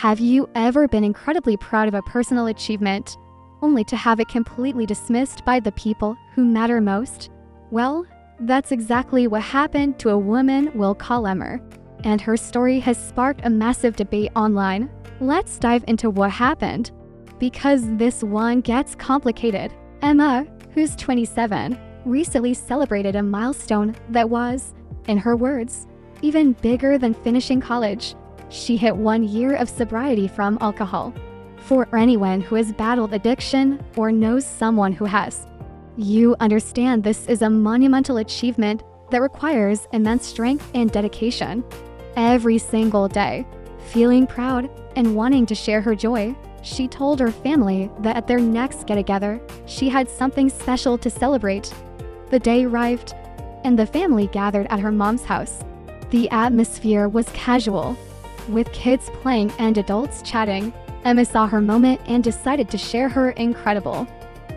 Have you ever been incredibly proud of a personal achievement, only to have it completely dismissed by the people who matter most? Well, that's exactly what happened to a woman we'll call Emma, and her story has sparked a massive debate online. Let's dive into what happened, because this one gets complicated. Emma, who's 27, recently celebrated a milestone that was, in her words, even bigger than finishing college. She hit 1 year of sobriety from alcohol. For anyone who has battled addiction or knows someone who has, you understand this is a monumental achievement that requires immense strength and dedication. Every single day, feeling proud and wanting to share her joy, she told her family that at their next get-together, she had something special to celebrate. The day arrived, and the family gathered at her mom's house. The atmosphere was casual, with kids playing and adults chatting. Emma saw her moment and decided to share her incredible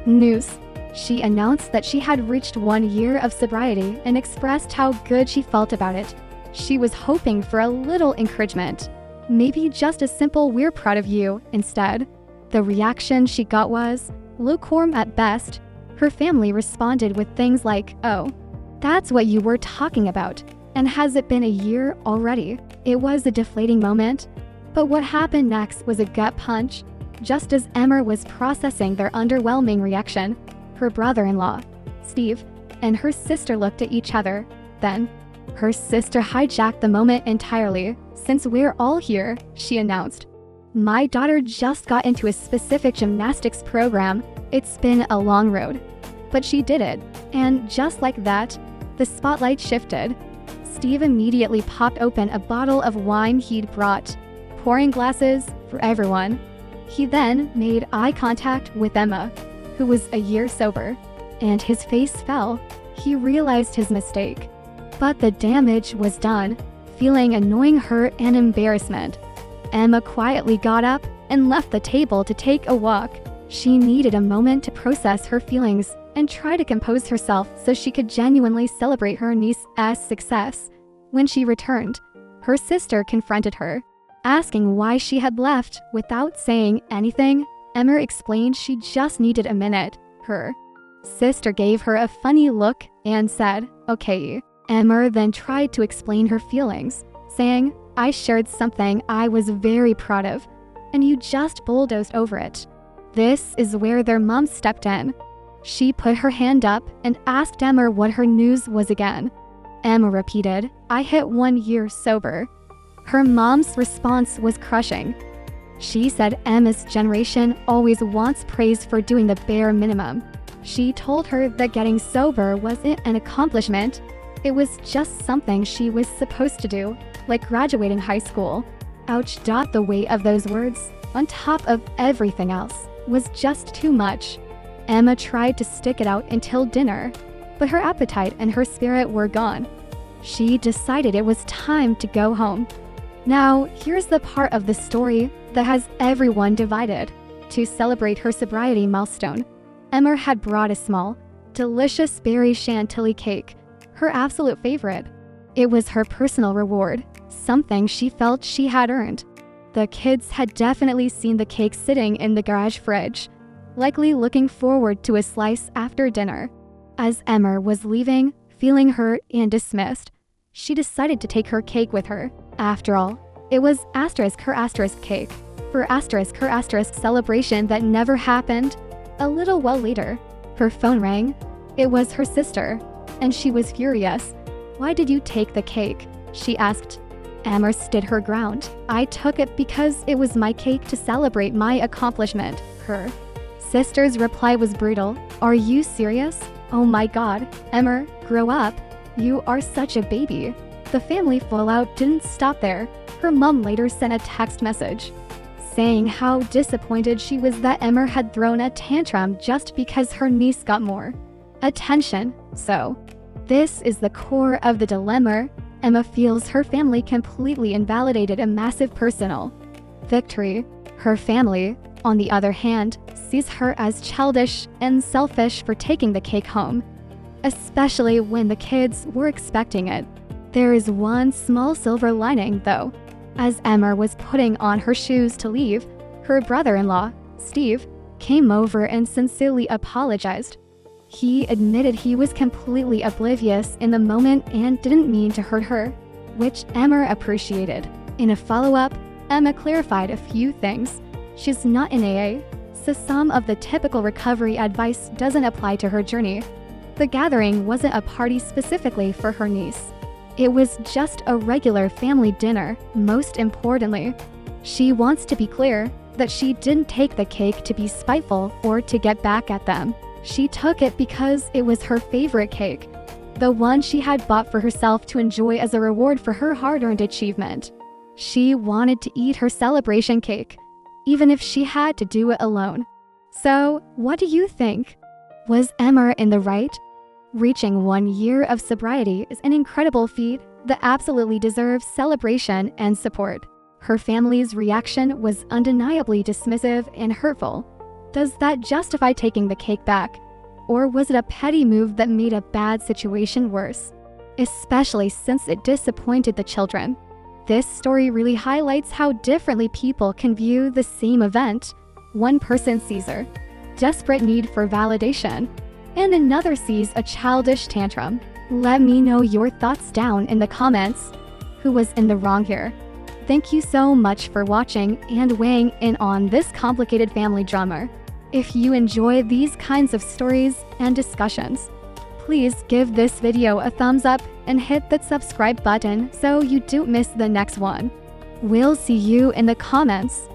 news. She announced that she had reached 1 year of sobriety and expressed how good she felt about it. She was hoping for a little encouragement, maybe just a simple "we're proud of you" instead. The reaction she got was lukewarm at best. Her family responded with things like, "Oh, that's what you were talking about, and has it been a year already?" It was a deflating moment, but what happened next was a gut punch. Just as Emma was processing their underwhelming reaction, her brother-in-law, Steve, and her sister looked at each other. Then, her sister hijacked the moment entirely. "Since we're all here," she announced, "my daughter just got into a specific gymnastics program. It's been a long road, but she did it." And just like that, the spotlight shifted. Steve immediately popped open a bottle of wine he'd brought, pouring glasses for everyone. He then made eye contact with Emma, who was a year sober, and his face fell. He realized his mistake. But the damage was done. Feeling annoying hurt and embarrassment, Emma quietly got up and left the table to take a walk. She needed a moment to process her feelings and try to compose herself so she could genuinely celebrate her niece's success. When she returned, her sister confronted her, asking why she had left without saying anything. Emma explained she just needed a minute. Her sister gave her a funny look and said, "Okay." Emma then tried to explain her feelings, saying, "I shared something I was very proud of, and you just bulldozed over it." This is where their mom stepped in. She put her hand up and asked Emma what her news was again. Emma repeated, "I hit 1 year sober." Her mom's response was crushing. She said Emma's generation always wants praise for doing the bare minimum. She told her that getting sober wasn't an accomplishment. It was just something she was supposed to do, like graduating high school. Ouch. The weight of those words, on top of everything else, was just too much. Emma tried to stick it out until dinner, but her appetite and her spirit were gone. She decided it was time to go home. Now, here's the part of the story that has everyone divided. To celebrate her sobriety milestone, Emma had brought a small, delicious berry chantilly cake, her absolute favorite. It was her personal reward, something she felt she had earned. The kids had definitely seen the cake sitting in the garage fridge, likely looking forward to a slice after dinner. As Emma was leaving, feeling hurt and dismissed, she decided to take her cake with her. After all, it was her cake for her celebration that never happened. A little while later, her phone rang. It was her sister, and she was furious. "Why did you take the cake?" she asked. Emma stood her ground. "I took it because it was my cake to celebrate my accomplishment." Her sister's reply was brutal. "Are you serious? Oh my God, Emma, grow up. You are such a baby." The family fallout didn't stop there. Her mom later sent a text message, saying how disappointed she was that Emma had thrown a tantrum just because her niece got more attention. So, this is the core of the dilemma. Emma feels her family completely invalidated a massive personal victory. Her family, on the other hand, sees her as childish and selfish for taking the cake home, especially when the kids were expecting it. There is one small silver lining, though. As Emma was putting on her shoes to leave, her brother-in-law, Steve, came over and sincerely apologized. He admitted he was completely oblivious in the moment and didn't mean to hurt her, which Emma appreciated. In a follow-up, Emma clarified a few things. She's not in AA, so some of the typical recovery advice doesn't apply to her journey. The gathering wasn't a party specifically for her niece. It was just a regular family dinner. Most importantly, she wants to be clear that she didn't take the cake to be spiteful or to get back at them. She took it because it was her favorite cake, the one she had bought for herself to enjoy as a reward for her hard-earned achievement. She wanted to eat her celebration cake, even if she had to do it alone. So, what do you think? Was Emma in the right? Reaching 1 year of sobriety is an incredible feat that absolutely deserves celebration and support. Her family's reaction was undeniably dismissive and hurtful. Does that justify taking the cake back? Or was it a petty move that made a bad situation worse? Especially since it disappointed the children. This story really highlights how differently people can view the same event. One person sees her desperate need for validation, and another sees a childish tantrum. Let me know your thoughts down in the comments. Who was in the wrong here? Thank you so much for watching and weighing in on this complicated family drama. If you enjoy these kinds of stories and discussions, please give this video a thumbs up and hit that subscribe button so you don't miss the next one. We'll see you in the comments.